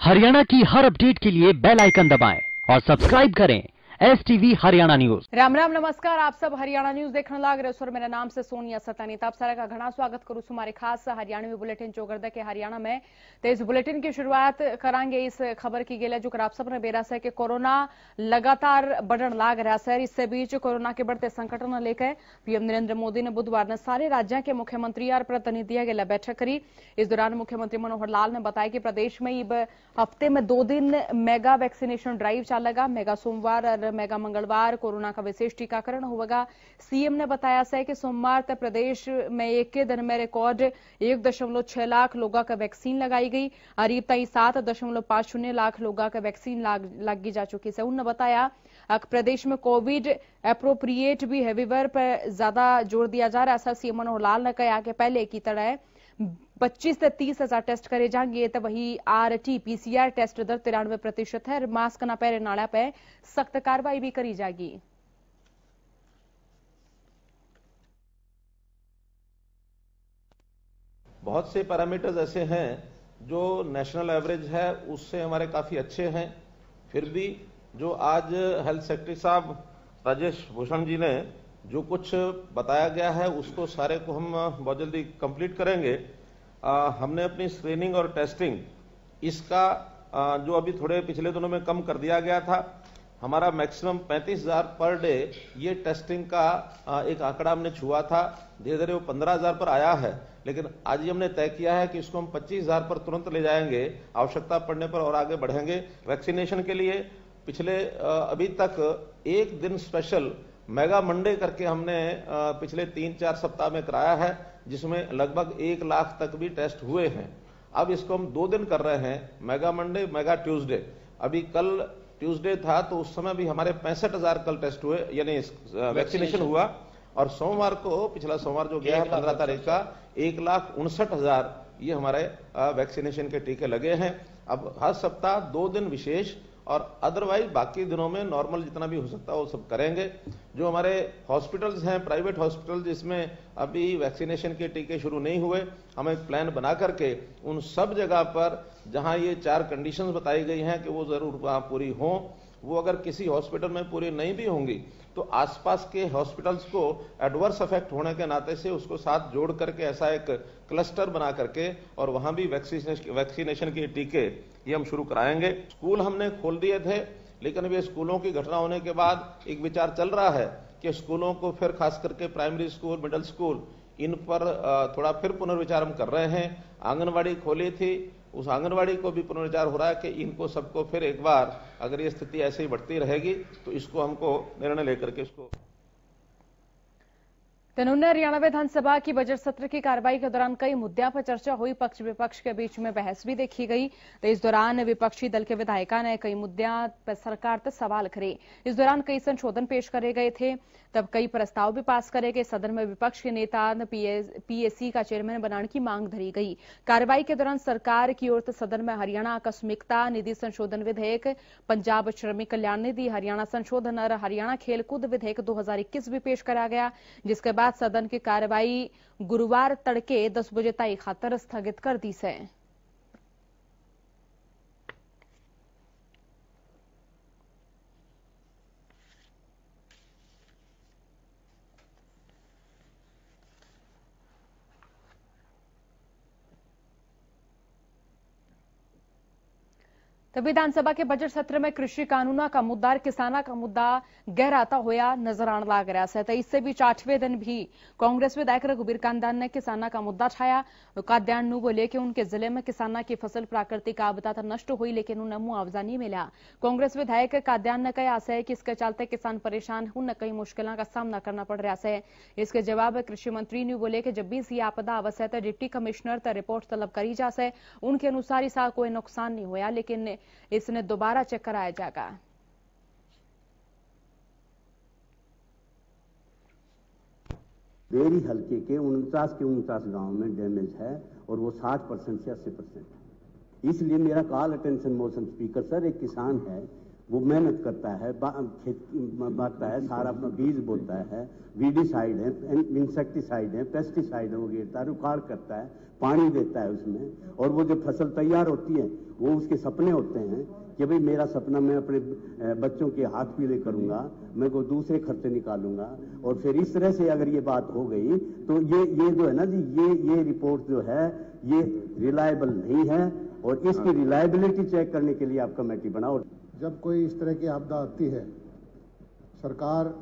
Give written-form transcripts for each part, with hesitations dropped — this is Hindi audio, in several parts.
हरियाणा की हर अपडेट के लिए बेल आइकन दबाएं और सब्सक्राइब करें STV हरियाणा न्यूज। राम राम नमस्कार, आप सब हरियाणा न्यूज देखने लाग रहे हो। मेरा नाम से सोनिया सतानी आप सारा का घना स्वागत करूं हमारे खास हरियाणवी बुलेटिन चौगरदा के हरियाणा में। तो इस बुलेटिन की शुरुआत करांगे इस खबर की गेला जो आप सबने बेरा से कि कोरोना लगातार बढ़न लाग रहा है। इससे बीच कोरोना के बढ़ते संकट न लेकर पीएम नरेंद्र मोदी ने बुधवार ने सारे राज्यों के मुख्यमंत्री और प्रतिनिधियों के लिए बैठक करी। इस दौरान मुख्यमंत्री मनोहर लाल ने बताया कि प्रदेश में अब हफ्ते में 2 दिन मेगा वैक्सीनेशन ड्राइव चलेगा। मेगा सोमवार और मेगा मंगलवार कोरोना का विशेष टीकाकरण होगा। सीएम ने बताया है कि सोमवार तक प्रदेश में एक के दिन में रिकॉर्ड 1.6 लाख लोगों का वैक्सीन लगाई गई और अब तक 7.50 लाख लोगों का वैक्सीन लगी जा चुकी है। उन्होंने बताया प्रदेश में कोविड एप्रोप्रिएट बिहेवियर पर ज्यादा जोर दिया जा रहा है। सीएम मनोहर लाल ने कहा कि पहले की तरह 25 से 30 हजार टेस्ट करे जाएंगे तो वही RT-PCR टेस्ट दर 93% है। मास्क न पहने नाड़ा पे सख्त कार्रवाई भी करी जाएगी। बहुत से पैरामीटर्स ऐसे हैं जो नेशनल एवरेज है उससे हमारे काफी अच्छे हैं। फिर भी जो आज हेल्थ सेक्रेटरी साहब राजेश भूषण जी ने जो कुछ बताया गया है उसको सारे को हम बहुत जल्दी कंप्लीट करेंगे। हमने अपनी स्क्रीनिंग और टेस्टिंग इसका जो अभी थोड़े पिछले दिनों में कम कर दिया गया था। हमारा मैक्सिमम 35,000 पर डे ये टेस्टिंग का एक आंकड़ा हमने छुआ था। धीरे धीरे वो 15,000 पर आया है, लेकिन आज ही हमने तय किया है कि इसको हम 25,000 पर तुरंत ले जाएंगे। आवश्यकता पड़ने पर और आगे बढ़ेंगे। वैक्सीनेशन के लिए पिछले अभी तक एक दिन स्पेशल मेगा मंडे करके हमने पिछले 3-4 सप्ताह में कराया है, जिसमें लगभग 1 लाख तक भी टेस्ट हुए हैं। अब इसको हम 2 दिन कर रहे हैं, मेगा मंडे मेगा ट्यूसडे। अभी कल ट्यूसडे था तो उस समय भी हमारे 65,000 कल टेस्ट हुए, यानी वैक्सीनेशन हुआ। और सोमवार को, पिछला सोमवार जो गया है 15 तारीख का, 1,59,000 ये हमारे वैक्सीनेशन के टीके लगे हैं। अब हर सप्ताह 2 दिन विशेष और अदरवाइज बाकी दिनों में नॉर्मल जितना भी हो सकता है वो सब करेंगे। जो हमारे हॉस्पिटल्स हैं, प्राइवेट हॉस्पिटल जिसमें अभी वैक्सीनेशन के टीके शुरू नहीं हुए, हम एक प्लान बना करके उन सब जगह पर जहां ये 4 कंडीशंस बताई गई हैं कि वो जरूर वहां पूरी हों, वो अगर किसी हॉस्पिटल में पूरी नहीं भी होंगी तो आसपास के हॉस्पिटल्स को एडवर्स इफेक्ट होने के नाते से उसको साथ जोड़ करके ऐसा एक क्लस्टर बना करके और वहां भी वैक्सीनेशन के टीके ये हम शुरू कराएंगे। स्कूल हमने खोल दिए थे, लेकिन अभी स्कूलों की घटना होने के बाद एक विचार चल रहा है कि स्कूलों को फिर खास करके प्राइमरी स्कूल, मिडिल स्कूल, इन पर थोड़ा फिर पुनर्विचार हम कर रहे हैं। आंगनवाड़ी खोली थी, उस आंगनवाड़ी को भी पुनर्विचार हो रहा है कि इनको सबको फिर एक बार, अगर ये स्थिति ऐसे ही बढ़ती रहेगी तो इसको हमको निर्णय लेकर के इसको। तनुन्ने हरियाणा विधानसभा की बजट सत्र की कार्रवाई के दौरान कई मुद्दों पर चर्चा हुई। पक्ष विपक्ष के बीच में बहस भी देखी गई। तो इस दौरान विपक्षी दल के विधायकों ने कई मुद्दों पर सरकार तक सवाल करे। इस दौरान कई संशोधन पेश करे गए थे, तब कई प्रस्ताव भी पास करे गए। सदन में विपक्ष के नेता ने PSC का चेयरमैन बनाने की मांग धरी गई। कार्रवाई के दौरान सरकार की ओर से सदन में हरियाणा आकस्मिकता निधि संशोधन विधेयक, पंजाब श्रमिक कल्याण निधि, हरियाणा संशोधन और हरियाणा खेलकूद विधेयक 2021 भी पेश करा गया, जिसके बाद सदन की कार्रवाई गुरुवार तड़के 10 बजे तक खातर स्थगित कर दी है। तो विधानसभा के बजट सत्र में कृषि कानूनों का मुद्दा और किसानों का मुद्दा गहराता होया नजर आने लग रहा है। तो इससे भी 8वें दिन भी कांग्रेस विधायक रघुबीर कांदान ने किसानों का मुद्दा उठाया। काद्यान बोले कि उनके जिले में किसानों की फसल प्राकृतिक आपदा था नष्ट हुई, लेकिन उन्हें मुआवजा नहीं मिला। कांग्रेस विधायक काद्यान ने कहा है कि इसके चलते किसान परेशान, उन्हें कई मुश्किलों का सामना करना पड़ रहा है। इसके जवाब में कृषि मंत्री ने बोले कि जब भी इसी आपदा अवश्य तो डिप्टी कमिश्नर तक रिपोर्ट तलब करी जा सके। उनके अनुसार इस कोई नुकसान नहीं होया, लेकिन इसने दोबारा चेक कराया जाएगा। डेयरी हल्के के 49 गांव में डैमेज है और वो 60% से 80%। इसलिए मेरा call attention motion speaker sir, एक किसान है वो मेहनत करता है, खेत बांटता है, सारा अपना बीज बोता है, वीडिसाइड है, इंसेक्टिसाइड है, पेस्टिसाइड है, वो गिरता है, उखाड़ करता है, पानी देता है उसमें, और वो जब फसल तैयार होती है वो उसके सपने होते हैं कि भाई मेरा सपना मैं अपने बच्चों के हाथ पीले करूंगा, मैं को दूसरे खर्चे निकालूंगा। और फिर इस तरह से अगर ये बात हो गई तो ये जो है ना जी, ये रिपोर्ट जो है ये रिलायबल नहीं है, और इसकी रिलायबिलिटी चेक करने के लिए आप कमेटी बनाओ। जब कोई इस तरह की आपदा आती है, सरकार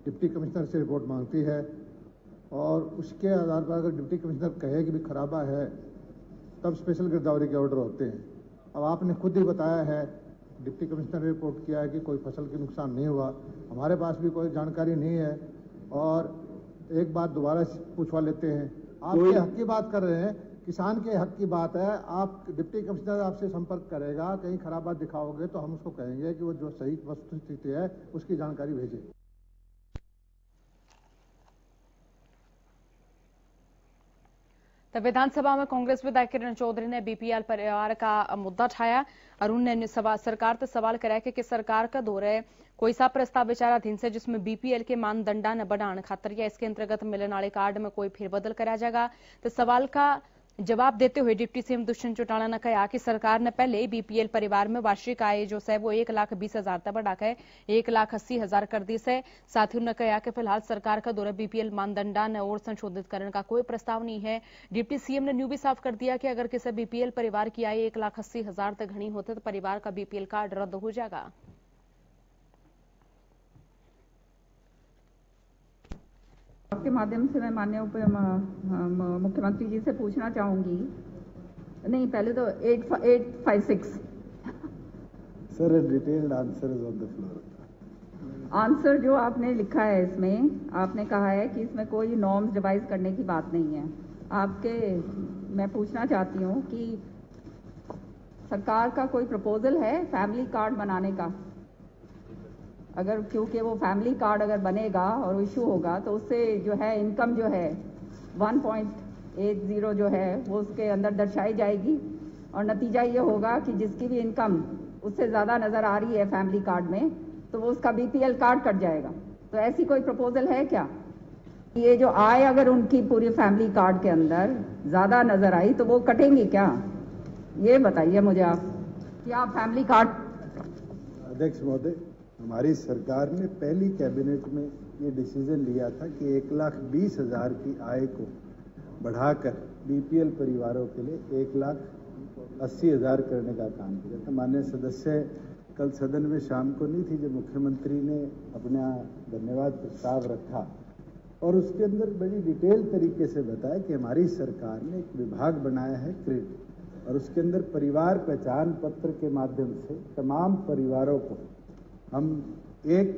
डिप्टी कमिश्नर से रिपोर्ट मांगती है, और उसके आधार पर अगर डिप्टी कमिश्नर कहे कि भी खराबा है, तब स्पेशल गिरदावरी के ऑर्डर होते हैं। अब आपने खुद ही बताया है, डिप्टी कमिश्नर ने रिपोर्ट किया है कि कोई फसल के नुकसान नहीं हुआ, हमारे पास भी कोई जानकारी नहीं है, और एक बात दोबारा पूछवा लेते हैं, आपके हक की बात कर रहे हैं, किसान के हक की बात है, आप डिप्टी कमिश्नर आपसे संपर्क करेगा, कहीं खराबा दिखाओगे तो हम उसको कहेंगे कि वो जो सही वस्तुस्थिति है उसकी जानकारी भेजे। तब विधानसभा में कांग्रेस विधायक किरण चौधरी ने बीपीएल परिवार का मुद्दा उठाया। अरुण ने सरकार से सवाल कराया कि सरकार का दौर है कोई सा प्रस्ताव विचाराधीन से जिसमें बीपीएल के मानदंडा न बढ़ाने खातर या इसके अंतर्गत मिलने वाले कार्ड में कोई फेरबदल करा जाएगा। तो सवाल का जवाब देते हुए डिप्टी सीएम दुष्यंत चौटाला ने कहा कि सरकार ने पहले बीपीएल परिवार में वार्षिक आय जो है वो 1,20,000 तक बढ़ाकर 1,80,000 कर दी है। साथ ही उन्होंने कहा कि फिलहाल सरकार का दौरा बीपीएल मानदंडा ने और संशोधित करने का कोई प्रस्ताव नहीं है। डिप्टी सीएम ने न्यू भी साफ कर दिया कि अगर किसी बीपीएल परिवार की आय 1,80,000 तक घनी होते तो परिवार का बीपीएल कार्ड रद्द हो जाएगा। आपके माध्यम से मैं माननीय मुख्यमंत्री जी से पूछना चाहूंगी, नहीं पहले तो 856 sir, detailed answer is on the floor. Answer जो आपने लिखा है इसमें, आपने कहा है कि इसमें कोई नॉर्म्स डिवाइस करने की बात नहीं है। मैं पूछना चाहती हूँ कि सरकार का कोई प्रपोजल है फैमिली कार्ड बनाने का? अगर क्योंकि वो फैमिली कार्ड अगर बनेगा और इशू होगा तो उससे जो है इनकम जो है 1.80 जो है वो उसके अंदर दर्शाई जाएगी, और नतीजा ये होगा कि जिसकी भी इनकम उससे ज़्यादा नज़र आ रही है फैमिली कार्ड में तो वो उसका बीपीएल कार्ड कट जाएगा। तो ऐसी कोई प्रपोजल है क्या? ये जो आय अगर उनकी पूरी फैमिली कार्ड के अंदर ज़्यादा नज़र आई तो वो कटेंगी क्या? ये बताइए मुझे आप कि आप फैमिली कार्ड। अध्यक्ष महोदय, हमारी सरकार ने पहली कैबिनेट में ये डिसीजन लिया था कि 1,20,000 की आय को बढ़ाकर बीपीएल परिवारों के लिए 1,80,000 करने का काम किया था। माननीय सदस्य कल सदन में शाम को नहीं थी जब मुख्यमंत्री ने अपना धन्यवाद प्रस्ताव रखा, और उसके अंदर बड़ी डिटेल तरीके से बताया कि हमारी सरकार ने एक विभाग बनाया है क्रेडिट, और उसके अंदर परिवार पहचान पत्र के माध्यम से तमाम परिवारों को हम एक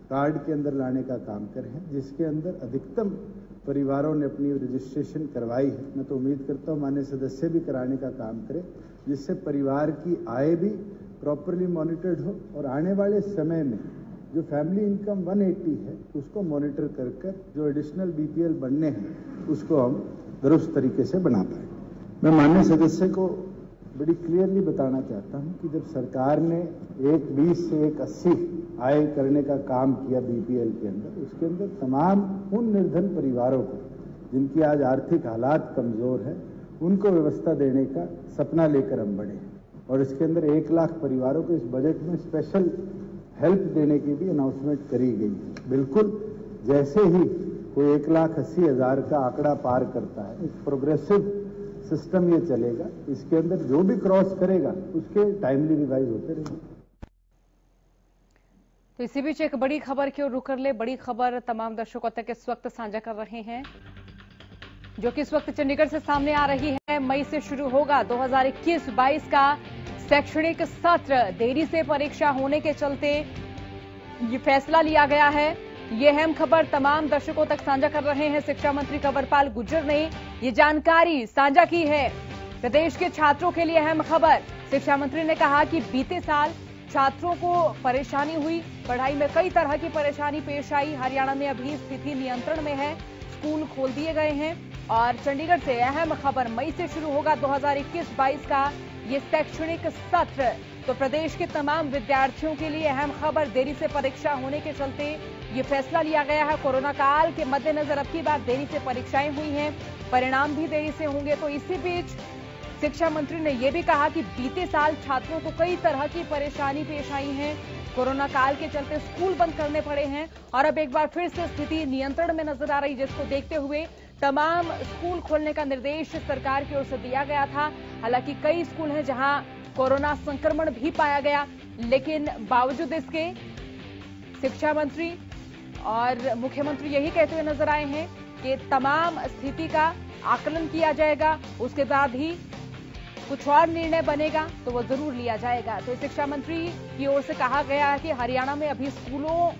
कार्ड के अंदर लाने का काम कर रहे हैं, जिसके अंदर अधिकतम परिवारों ने अपनी रजिस्ट्रेशन करवाई है। मैं तो उम्मीद करता हूं माननीय सदस्य भी कराने का काम करें, जिससे परिवार की आय भी प्रॉपरली मॉनिटर्ड हो, और आने वाले समय में जो फैमिली इनकम 180 है उसको मॉनिटर कर जो एडिशनल बीपीएल बनने हैं उसको हम दुरुस्त तरीके से बना पाए। मैं माननीय सदस्य को बड़ी क्लियरली बताना चाहता हूं कि जब सरकार ने 1,20 से 1,80 आय करने का काम किया बीपीएल के अंदर, उसके अंदर तमाम उन निर्धन परिवारों को जिनकी आज आर्थिक हालात कमजोर है उनको व्यवस्था देने का सपना लेकर हम बढ़े, और इसके अंदर 1 लाख परिवारों को इस बजट में स्पेशल हेल्प देने की भी अनाउंसमेंट करी गई। बिल्कुल जैसे ही कोई 1,80,000 का आंकड़ा पार करता है, एक प्रोग्रेसिव सिस्टम ये चलेगा, इसके अंदर जो भी क्रॉस करेगा उसके टाइमली रिवाइज होते रहेंगे। तो इसी बीच एक बड़ी खबर की ओर रुख कर ले। बड़ी खबर तमाम दर्शकों तक इस वक्त साझा कर रहे हैं, जो कि इस वक्त चंडीगढ़ से सामने आ रही है। मई से शुरू होगा 2021-22 का शैक्षणिक सत्र। देरी से परीक्षा होने के चलते ये फैसला लिया गया है। ये अहम खबर तमाम दर्शकों तक साझा कर रहे हैं। शिक्षा मंत्री कंवरपाल गुर्जर ने ये जानकारी साझा की है। प्रदेश के छात्रों के लिए अहम खबर। शिक्षा मंत्री ने कहा कि बीते साल छात्रों को परेशानी हुई, पढ़ाई में कई तरह की परेशानी पेश आई। हरियाणा में अभी स्थिति नियंत्रण में है, स्कूल खोल दिए गए हैं। और चंडीगढ़ से अहम खबर, मई से शुरू होगा 2021-22 का ये शैक्षणिक सत्र। तो प्रदेश के तमाम विद्यार्थियों के लिए अहम खबर, देरी से परीक्षा होने के चलते ये फैसला लिया गया है। कोरोना काल के मद्देनजर अब की बार देरी से परीक्षाएं हुई हैं, परिणाम भी देरी से होंगे। तो इसी बीच शिक्षा मंत्री ने यह भी कहा कि बीते साल छात्रों को कई तरह की परेशानी पेश आई है। कोरोना काल के चलते स्कूल बंद करने पड़े हैं और अब एक बार फिर से स्थिति नियंत्रण में नजर आ रही, जिसको देखते हुए तमाम स्कूल खोलने का निर्देश सरकार की ओर से दिया गया था। हालांकि कई स्कूल हैं जहां कोरोना संक्रमण भी पाया गया, लेकिन बावजूद इसके शिक्षा मंत्री और मुख्यमंत्री यही कहते हुए नजर आए हैं कि तमाम स्थिति का आकलन किया जाएगा, उसके बाद ही कुछ और निर्णय बनेगा तो वो जरूर लिया जाएगा। तो शिक्षा मंत्री की ओर से कहा गया है कि हरियाणा में अभी स्कूलों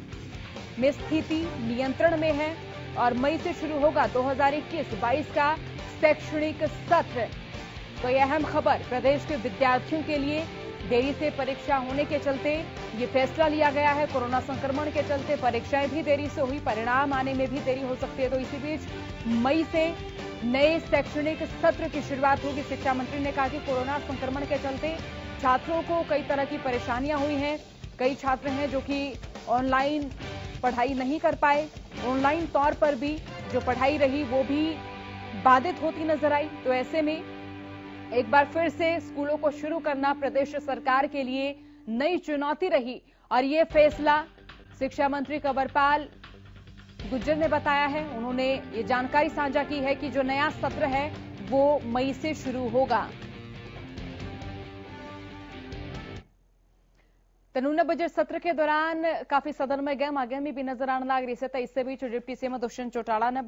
में स्थिति नियंत्रण में है और मई से शुरू होगा 2021-22 का शैक्षणिक सत्र। तो यह अहम खबर, प्रदेश के विद्यार्थियों के लिए देरी से परीक्षा होने के चलते ये फैसला लिया गया है। कोरोना संक्रमण के चलते परीक्षाएं भी देरी से हुई, परिणाम आने में भी देरी हो सकती है। तो इसी बीच मई से नए शैक्षणिक सत्र की शुरुआत होगी। शिक्षा मंत्री ने कहा कि कोरोना संक्रमण के चलते छात्रों को कई तरह की परेशानियां हुई हैं। कई छात्र हैं जो कि ऑनलाइन पढ़ाई नहीं कर पाए, ऑनलाइन तौर पर भी जो पढ़ाई रही वो भी बाधित होती नजर आई। तो ऐसे में एक बार फिर से स्कूलों को शुरू करना प्रदेश सरकार के लिए नई चुनौती रही और ये फैसला शिक्षा मंत्री कंवरपाल गुर्जर ने बताया है। उन्होंने ये जानकारी साझा की है कि जो नया सत्र है वो मई से शुरू होगा। तनूने बजट सत्र के दौरान काफी सदन में गहमी भी नजर आने लग रही है। इससे बीच डिप्टी सीएम दुष्यंत चौटाला ने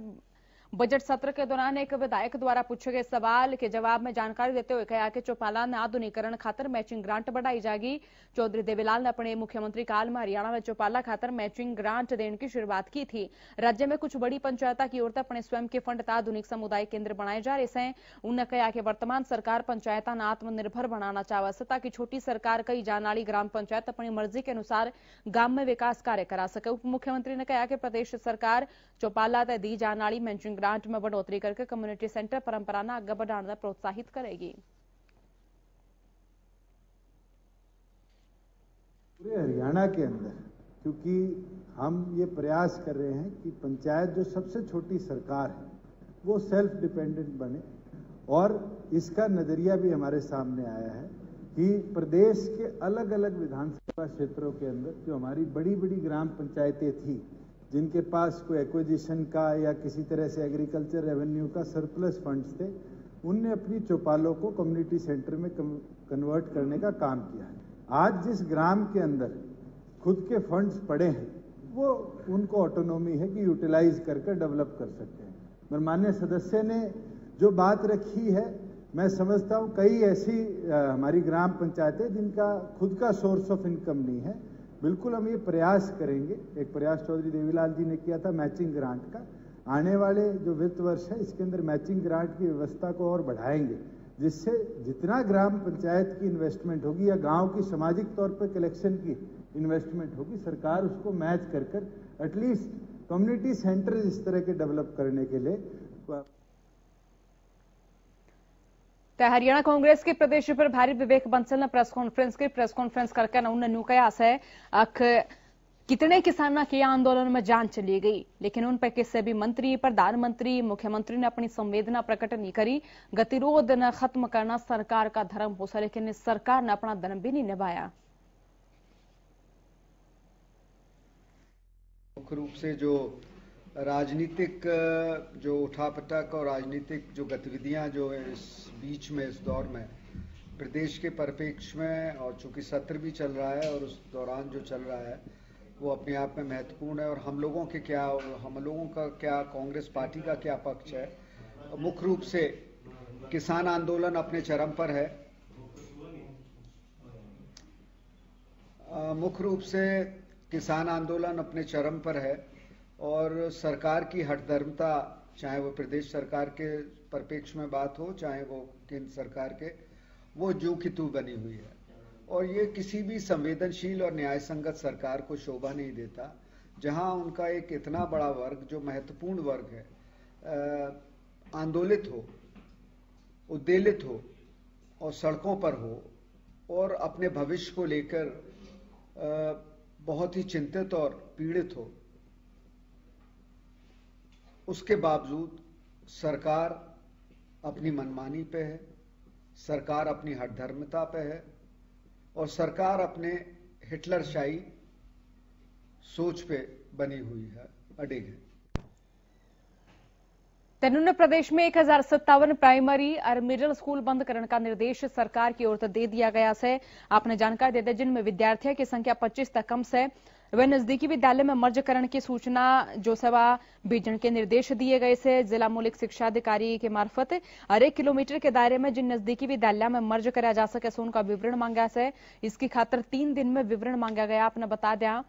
बजट सत्र के दौरान एक विधायक द्वारा पूछे गए सवाल के जवाब में जानकारी देते हुए कहा कि चौपाला ने आधुनिकीकरण खातर मैचिंग ग्रांट बढ़ाई जाएगी। चौधरी देवीलाल ने अपने मुख्यमंत्री काल में हरियाणा में चौपाला खातर मैचिंग ग्रांट देने की शुरुआत की थी। राज्य में कुछ बड़ी पंचायत की ओर से अपने स्वयं के फंड आधुनिक समुदाय केंद्र बनाए जा रहे हैं। उन्होंने कहा कि वर्तमान सरकार पंचायत आत्मनिर्भर बनाना चाहवा से ताकि छोटी सरकार कई जाने वाली ग्राम पंचायत अपनी मर्जी के अनुसार गांव में विकास कार्य करा सके। उप मुख्यमंत्री ने कहा कि प्रदेश सरकार चौपाला तय दी जाने वाली मैचिंग ग्रांट में बढ़ोतरी करके कम्युनिटी सेंटर परंपरा ने आगे बढ़ाने प्रोत्साहित करेगी। पूरे हरियाणा के अंदर क्योंकि हम ये प्रयास कर रहे हैं कि पंचायत जो सबसे छोटी सरकार है वो सेल्फ डिपेंडेंट बने और इसका नजरिया भी हमारे सामने आया है कि प्रदेश के अलग अलग विधानसभा क्षेत्रों के अंदर जो हमारी बड़ी बड़ी ग्राम पंचायतें थी जिनके पास कोई एक्विजिशन का या किसी तरह से एग्रीकल्चर रेवेन्यू का सरप्लस फंड्स थे, उनने अपनी चौपालों को कम्युनिटी सेंटर में कन्वर्ट करने का काम किया है। आज जिस ग्राम के अंदर खुद के फंड्स पड़े हैं वो उनको ऑटोनॉमी है कि यूटिलाइज करके डेवलप कर सकते हैं। पर माननीय सदस्य ने जो बात रखी है, मैं समझता हूं कई ऐसी हमारी ग्राम पंचायतें जिनका खुद का सोर्स ऑफ इनकम नहीं है। बिल्कुल हम ये प्रयास करेंगे, एक प्रयास चौधरी देवीलाल जी ने किया था मैचिंग ग्रांट का, आने वाले जो वित्त वर्ष है इसके अंदर मैचिंग ग्रांट की व्यवस्था को और बढ़ाएंगे, जिससे जितना ग्राम पंचायत की इन्वेस्टमेंट होगी या गांव की सामाजिक तौर पर कलेक्शन की इन्वेस्टमेंट होगी, सरकार उसको मैच कर एटलीस्ट कम्युनिटी सेंटर इस तरह के डेवलप करने के लिए। तो हरियाणा कांग्रेस के प्रदेश प्रभारी विवेक बंसल ने प्रेस कॉन्फ्रेंस करके उन्होंने कयास है कितने किसानों के आंदोलन में जान चली गई, लेकिन उन पर किसी भी मंत्री, प्रधानमंत्री, मुख्यमंत्री ने अपनी संवेदना प्रकट नहीं करी। गतिरोध न खत्म करना सरकार का धर्म हो सा, लेकिन इस सरकार ने अपना धर्म भी नहीं निभाया। मुख्य रूप से जो राजनीतिक जो उठापटक और राजनीतिक जो गतिविधियां जो इस बीच में इस दौर में प्रदेश के परिप्रेक्ष्य में, और चूंकि सत्र भी चल रहा है और उस दौरान जो चल रहा है वो अपने आप में महत्वपूर्ण है और हम लोगों का क्या कांग्रेस पार्टी का क्या पक्ष है। मुख्य रूप से किसान आंदोलन अपने चरम पर है। मुख्य रूप से किसान आंदोलन अपने चरम पर है और सरकार की हठधर्मता, चाहे वो प्रदेश सरकार के परिप्रेक्ष्य में बात हो चाहे वो केंद्र सरकार के, वो जू की तू बनी हुई है और ये किसी भी संवेदनशील और न्याय संगत सरकार को शोभा नहीं देता, जहां उनका एक इतना बड़ा वर्ग जो महत्वपूर्ण वर्ग है आंदोलित हो, उद्वेलित हो और सड़कों पर हो और अपने भविष्य को लेकर बहुत ही चिंतित और पीड़ित हो, उसके बावजूद सरकार अपनी मनमानी पे है, सरकार अपनी हठधर्मिता पे है और सरकार अपने हिटलरशाही सोच पे बनी हुई है, अडिग है। तेनूने प्रदेश में 1057 प्राइमरी और मिडिल स्कूल बंद करने का निर्देश सरकार की ओर से दे दिया गया है। आपने जानकारी देते जिनमें विद्यार्थियों की संख्या 25 तक कम से वे नजदीकी विद्यालय में मर्ज करने की सूचना जो सेवा भेजने के निर्देश दिए गए से जिला मौलिक शिक्षा अधिकारी के मार्फत 1 किलोमीटर के दायरे में जिन नजदीकी विद्यालय में मर्ज कराया जा सके सो उनका विवरण मांगा है। इसकी खातर 3 दिन में विवरण मांगा गया। आपने बता दें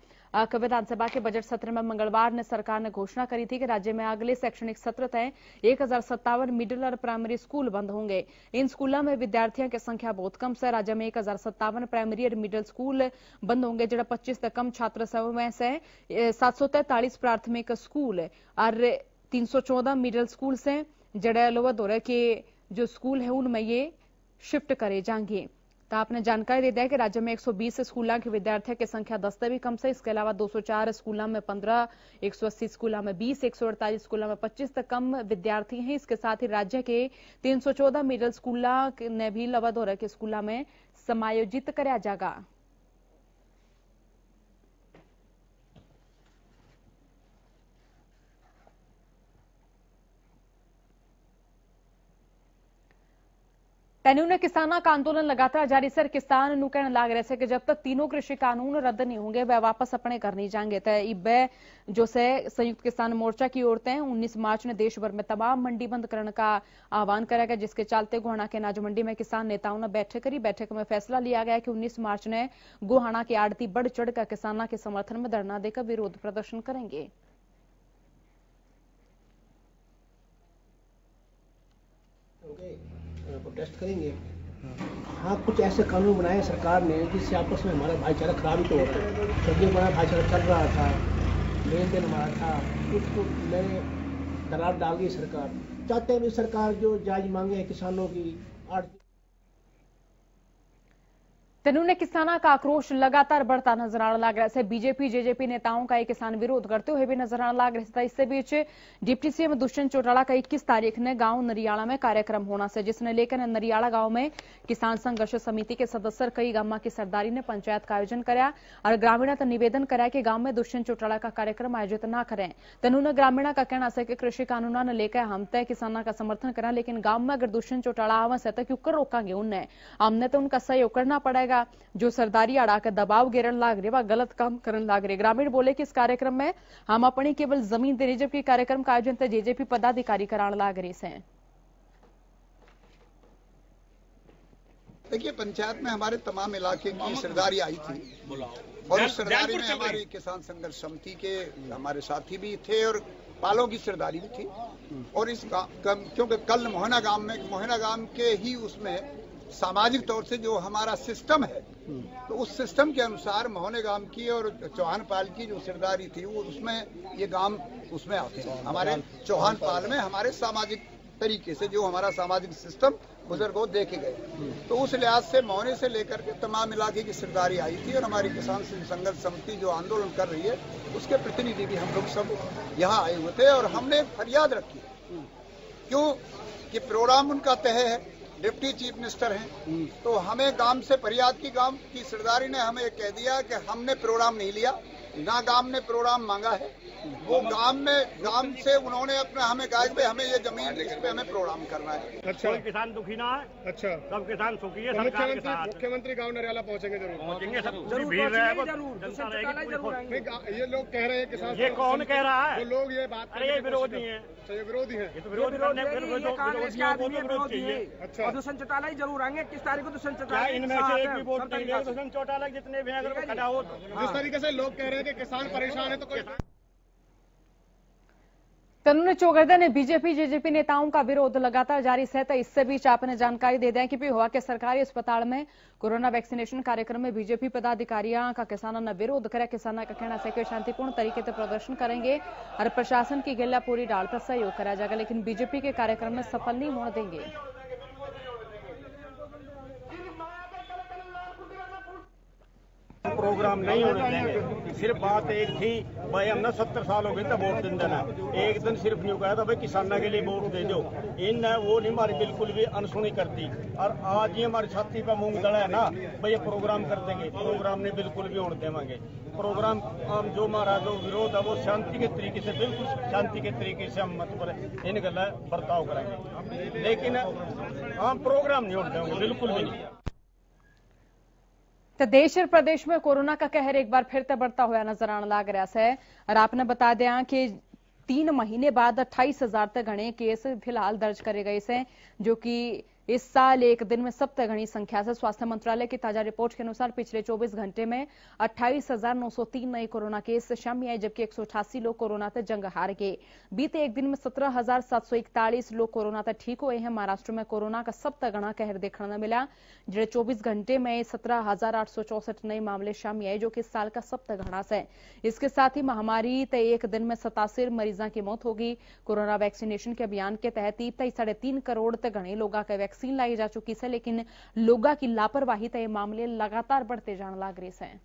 विधानसभा के बजट सत्र में मंगलवार ने सरकार ने घोषणा करी थी कि राज्य में अगले शैक्षणिक सत्र तक 1057 मिडिल और प्राइमरी स्कूल बंद होंगे। इन स्कूलों में विद्यार्थियों की संख्या बहुत कम है। राज्य में 1057 प्राइमरी और मिडिल स्कूल बंद होंगे, जो 25 तक कम छात्र में से 743 प्राथमिक स्कूल और 314 मिडिल स्कूल से जड़े लोअर दौरे के जो स्कूल है उनमें ये शिफ्ट करे जाएंगे। तो आपने जानकारी दे दिया कि राज्य में 120 स्कूलों के विद्यार्थियों की संख्या 10 से भी कम से। इसके अलावा 204 स्कूलों में 15, 180 स्कूलों में 20, 148 स्कूलों में 25 तक कम विद्यार्थी हैं। इसके साथ ही राज्य के 314 मिडिल स्कूलों ने भी लोअर दौरे के स्कूलों में समायोजित कराया जाएगा। तेनूने किसानों का आंदोलन लगातार जारी सर। किसान नु कहने लग रहे कि जब तक तीनों कृषि कानून रद्द नहीं होंगे वह वापस अपने घर नहीं जाएंगे। तो इबे जो से संयुक्त किसान मोर्चा की ओर 19 मार्च ने देश भर में तमाम मंडी बंद करने का आह्वान करा गया, जिसके चलते गोहाना के अनाज मंडी में किसान नेताओं ने बैठक करी। बैठक में फैसला लिया गया कि 19 मार्च ने गोहाना के आड़ती बढ़ चढ़कर किसानों के समर्थन में धरना देकर विरोध प्रदर्शन करेंगे। प्रोटेस्ट करेंगे। हाँ, कुछ ऐसे कानून बनाए सरकार ने जिससे आपस में हमारा भाईचारा खराब ही तो हो रहा है। सदियों बड़ा भाईचारा चल रहा था, लेन देन हमारा था, उसको मैंने दरार डाल दी सरकार। चाहते हैं भी सरकार जो जायज मांगे किसानों की तेनूने किसानों का आक्रोश लगातार बढ़ता नजर आने लग रहा है। बीजेपी जेजेपी नेताओं का एक किसान विरोध करते हुए भी नजर आने लग रहा है। इससे बीच डिप्टी सीएम दुष्यंत चौटाला का 21 तारीख ने गांव नरियाला में कार्यक्रम होना से, जिसने लेकर नरियाला गांव में किसान संघर्ष समिति के सदस्य कई गांव की सरदारी ने पंचायत का आयोजन कराया और ग्रामीण तो निवेदन कराया कि गांव में दुष्यंत चौटाला का कार्यक्रम आयोजित न करें। तेनूने ग्रामीण का कहना है कि कृषि कानूनों ने लेकर हम तय किसानों का समर्थन करें, लेकिन गांव में अगर दुष्यंत चौटाला आवास है तो क्यों कर रोकांगे उन्हें। हमने तो उनका सहयोग करना पड़ेगा। जो सरदारी अड़ाकर दबाव गिरन लाग रहे वह गलत काम करन लाग रहे। ग्रामीण बोले कि इस कार्यक्रम में हम अपनी केवल जमीन दे रहे, जबकि कार्यक्रम का आयोजन जेजेपी पदाधिकारी कराने लाग रहे हैं। देखिए, पंचायत में हमारे तमाम इलाके की सरदारी आई थी और उस सरदारी में हमारी किसान संघर्ष समिति के हमारे साथी भी थे और पालों की सरदारी भी थी। और इस क्योंकि कल मोहना गांव के ही उसमें सामाजिक तौर से जो हमारा सिस्टम है, तो उस सिस्टम के अनुसार मोहने गांव की और चौहान पाल की जो सरदारी थी वो उसमें ये गांव उसमें आते हैं। हमारे चौहान पाल में हमारे सामाजिक तरीके से जो हमारा सामाजिक सिस्टम बुजुर्गों देखे गए, तो उस लिहाज से मोहने से लेकर के तमाम इलाके की सरदारी आई थी। और हमारी किसान संघर्ष समिति जो आंदोलन कर रही है उसके प्रतिनिधि भी हम लोग सब यहाँ आए हुए थे और हमने फरियाद रखी क्यों कि प्रोग्राम उनका तय है, डिप्टी चीफ मिनिस्टर हैं, तो हमें गांव से फरियाद की। गांव की सरदारी ने हमें कह दिया कि हमने प्रोग्राम नहीं लिया, ना गांव ने प्रोग्राम मांगा है। वो गांव से उन्होंने अपना हमें कहा कि हमें ये जमीन इस पे हमें प्रोग्राम करना है। अच्छा, कोई किसान दुखी ना है। अच्छा, सब किसान सुखी है। सरकार के साथ मुख्यमंत्री गांव नरियाला पहुंचेंगे, जरूर पहुंचेंगे। सब भीड़ है, ये लोग कह रहे हैं किसान। ये कौन कह रहा है? वो लोग ये बात, अरे ये विरोधी है। ये विरोधी है, ये तो विरोधी है। अच्छा, दुष्यंत चौटाला ही जरूर आएंगे। किस तारीख को दुष्यंत चौटाला? इनमें से एक भी वोट नहीं है दुष्यंत चौटाला जितने भी अगर खड़ा हो। जिस तरीके से लोग कह रहे हैं कि किसान परेशान है, तो कोई तेनूने चौगरदा ने बीजेपी जेजेपी नेताओं का विरोध लगातार जारी है। तो इससे बीच आपने जानकारी दे दें कि भी हुआ कि सरकारी अस्पताल में कोरोना वैक्सीनेशन कार्यक्रम में बीजेपी पदाधिकारियों का किसानों ने विरोध करा। किसानों का कहना है कि शांतिपूर्ण तरीके से प्रदर्शन करेंगे और प्रशासन की गिल्ला पूरी डाल पर सहयोग करा जाएगा, लेकिन बीजेपी के कार्यक्रम में सफल नहीं होने देंगे। प्रोग्राम नहीं होने देंगे। सिर्फ बात एक थी भाई, हमने 70 साल हो गए तो वोट दिन देना, एक दिन सिर्फ न्यू कहा था भाई किसानों के लिए वोट दे दो, इन वो नहीं हमारी बिल्कुल भी अनसुनी करती। और आज ये हमारी छाती पर मूंग दड़ा है ना भाई, ये प्रोग्राम कर देंगे, प्रोग्राम नहीं बिल्कुल भी होने देंगे। प्रोग्राम हम जो हमारा जो विरोध है वो शांति के तरीके से, बिल्कुल शांति के तरीके से हम मतलब इन गल बर्ताव करेंगे, लेकिन हम प्रोग्राम नहीं होने देंगे, बिल्कुल भी नहीं। तो देश और प्रदेश में कोरोना का कहर एक बार फिर से बढ़ता हुआ नजर आने लग रहा है। और आपने बता दें कि 3 महीने बाद 28,000 तक घने केस फिलहाल दर्ज करे गए हैं, जो कि इस साल एक दिन में सबसे घनी संख्या से। स्वास्थ्य मंत्रालय की ताजा रिपोर्ट के अनुसार पिछले 24 घंटे में 28,903 नए कोरोना केस सामने आए, जबकि 188 लोग कोरोना से जंग हार गए। बीते एक दिन में 17,741 लोग कोरोना से ठीक हुए हैं। महाराष्ट्र में कोरोना का सबसे घना कहर देखने को मिला, जिसे 24 घंटे में 17,864 नए मामले सामने आए, जो कि इस साल का सबसे घना है। इसके साथ ही महामारी ते एक दिन में 87 मरीजों की मौत होगी। कोरोना वैक्सीनेशन के अभियान के तहत 3.5 करोड़ तक घने लोगों का वैक्सीन लाई जा चुकी है, लेकिन लोगों की लापरवाही से मामले लगातार बढ़ते जाने लग रहे हैं।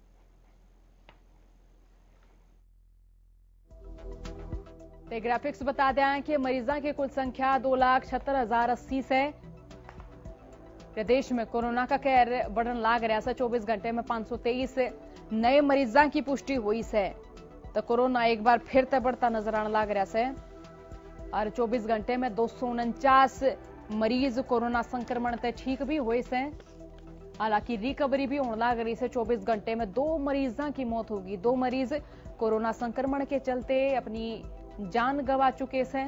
ग्राफिक्स बता दें कि मरीजों की कुल संख्या 2,76,080 है। प्रदेश में कोरोना का कहर बढ़ने लग रहा है। 24 घंटे में 523 नए मरीजों की पुष्टि हुई है, तो कोरोना एक बार फिर से बढ़ता नजर आने लग रहा है। और 24 घंटे में 249 मरीज कोरोना संक्रमण से ठीक भी हुए हैं। हालांकि रिकवरी भी होने लग रही है। 24 घंटे में 2 मरीजों की मौत होगी। 2 मरीज कोरोना संक्रमण के चलते अपनी जान गंवा चुके हैं।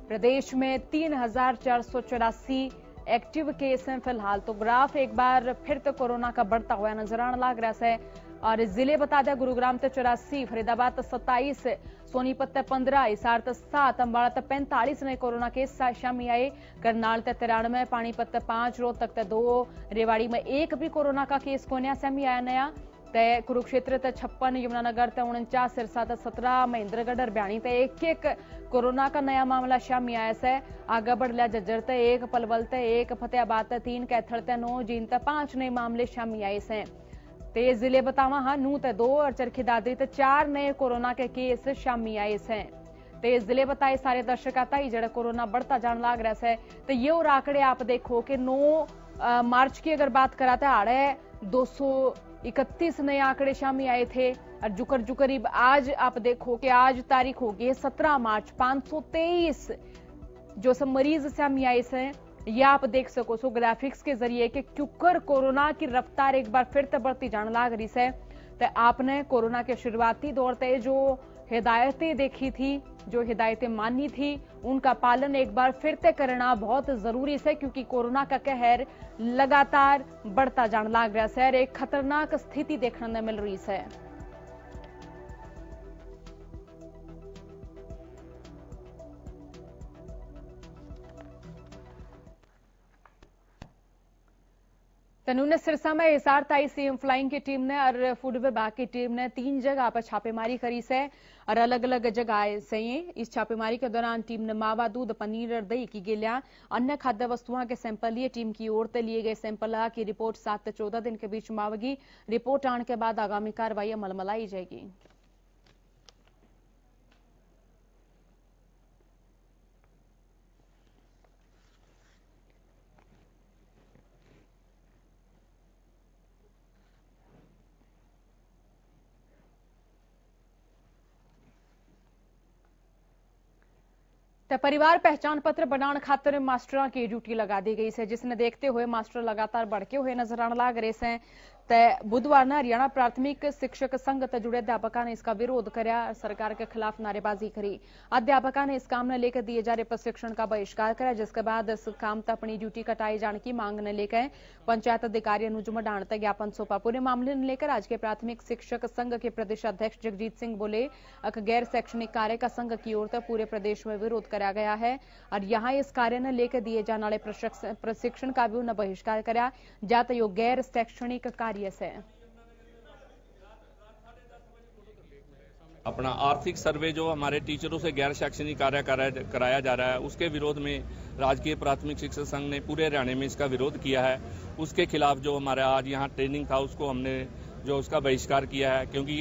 प्रदेश में 3,484 एक्टिव केस हैं फिलहाल। तो ग्राफ एक बार फिर तो कोरोना का बढ़ता हुआ नजर आने लग रहा है। और जिले बता दें, गुरुग्राम ते 84, फरीदाबाद 27, सोनीपत ते 15, हिसार ते 7, अंबाला ते 45 नए कोरोना केस शामिल आए। करनाल ते 93, पानीपत ते 5, रोहतक ते 2, रेवाड़ी में 1 भी कोरोना का केस कोन्या शामिल आया नया। ते कुरुक्षेत्र ते 56, यमुनानगर ते 49, सिरसा ते 17, महेंद्रगढ़ और बयानी ते 1-1 कोरोना का नया मामला शामिल आया है। आगे बढ़ लिया जज्जर ते 1, पलवल ते 1, फतेहाबाद ते 3, कैथल ते 9, जींद ते 5 नए मामले शामिल आए हैं। तेज जिले बतावा हाँ, नूह ते 2 और चरखी दादरी ते 4 नए कोरोना के केस शामिल आए हैं। तेज जिले बताए सारे दर्शक आता ही जड़ा कोरोना बढ़ता जान लग रहा है। तो ये और आंकड़े आप देखो कि 9 मार्च की अगर बात कराते आड़े 231 नए आंकड़े शामिल आए थे। और जुकर आज आप देखो कि आज तारीख होगी 17 मार्च, 523 जो सब मरीज शामिल आए हैं। ये आप देख सको सो ग्राफिक्स के जरिए कि क्योंकि कोरोना की रफ्तार एक बार फिर से बढ़ती जाने लग रही है। तो आपने कोरोना के शुरुआती दौर पे जो हिदायतें देखी थी, जो हिदायतें मानी थी, उनका पालन एक बार फिर से करना बहुत जरूरी है, क्योंकि कोरोना का कहर लगातार बढ़ता जाने लग रहा है और एक खतरनाक स्थिति देखने को मिल रही है। तनूने सिरसा में हिसार ताई सीएम फ्लाइंग की टीम ने और फूड विभाग की टीम ने 3 जगह पर छापेमारी करी है और अलग अलग जगह से। इस छापेमारी के दौरान टीम ने मावा, दूध, पनीर और दही की गिलियां, अन्य खाद्य वस्तुओं के सैंपल लिए। टीम की ओर से लिए गए सैंपल की रिपोर्ट 7 से 14 दिन के बीच मावेगी। रिपोर्ट आने के बाद आगामी कार्रवाई अमल में लाई जाएगी। तो परिवार पहचान पत्र बनाने खातर मास्टरों की ड्यूटी लगा दी गई है, जिसने देखते हुए मास्टर लगातार बढ़के हुए नजर आने लग रहे हैं। तो बुधवार ने हरियाणा प्राथमिक शिक्षक संघ से जुड़े अध्यापकों ने इसका विरोध कराया, सरकार के खिलाफ नारेबाजी करी। अध्यापकों ने इस काम ने लेकर दिए जा रहे प्रशिक्षण का बहिष्कार कराया, जिसके बाद इस काम तक अपनी ड्यूटी कटाई जाने की मांग ने लेकर पंचायत अधिकारी अनुज मडाण तक ज्ञापन सौंपा। पूरे मामले ने लेकर आज के प्राथमिक शिक्षक संघ के प्रदेश अध्यक्ष जगजीत सिंह बोले, गैर शैक्षणिक कार्य का संघ की ओर से पूरे प्रदेश में विरोध कराया गया है और यहाँ इस कार्य ने लेकर दिए जाने वाले प्रशिक्षण का भी उन्हें बहिष्कार कराया जाता यो गैर शैक्षणिक कार्य से। अपना आर्थिक सर्वे जो हमारे टीचरों से गैर शैक्षणिक कार्य कराया जा रहा है, उसके विरोध में राजकीय प्राथमिक शिक्षक संघ ने पूरे हरियाणा में इसका विरोध किया है। उसके खिलाफ जो हमारा आज यहाँ ट्रेनिंग था, उसको हमने जो उसका बहिष्कार किया है, क्योंकि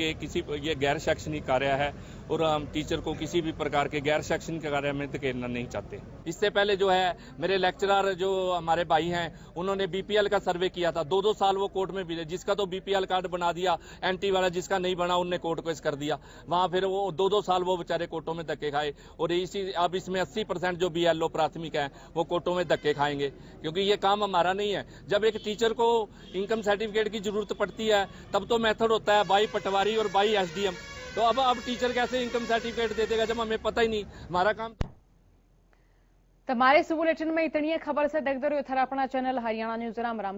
ये गैर शैक्षणिक कार्य है और हम टीचर को किसी भी प्रकार के गैर शैक्षणिक कार्य में धकेलना नहीं चाहते। इससे पहले जो है मेरे लेक्चरर जो हमारे भाई हैं, उन्होंने बीपीएल का सर्वे किया था, 2-2 साल वो कोर्ट में भी रहे, जिसका तो बीपीएल कार्ड बना दिया एंटी वाला, जिसका नहीं बना उनने कोर्ट केस कर दिया, वहां फिर वो 2-2 साल वो बेचारे कोर्टों में धक्के खाए। और अब इसमें 80% जो बीएलओ प्राथमिक है वो कोर्टों में धक्के खाएंगे, क्योंकि ये काम हमारा नहीं है। जब एक टीचर को इनकम सर्टिफिकेट की जरूरत पड़ती है तब तो मेथड होता है बाई पटवारी और बाई एसडीएम, तो अब टीचर कैसे इनकम सर्टिफिकेट दे देगा जब हमें पता ही नहीं हमारा काम। તમારે સુબુલેટિન में इतनी खबर से देखते रहो थारा अपना चैनल हरियाणा न्यूज़ राम राम।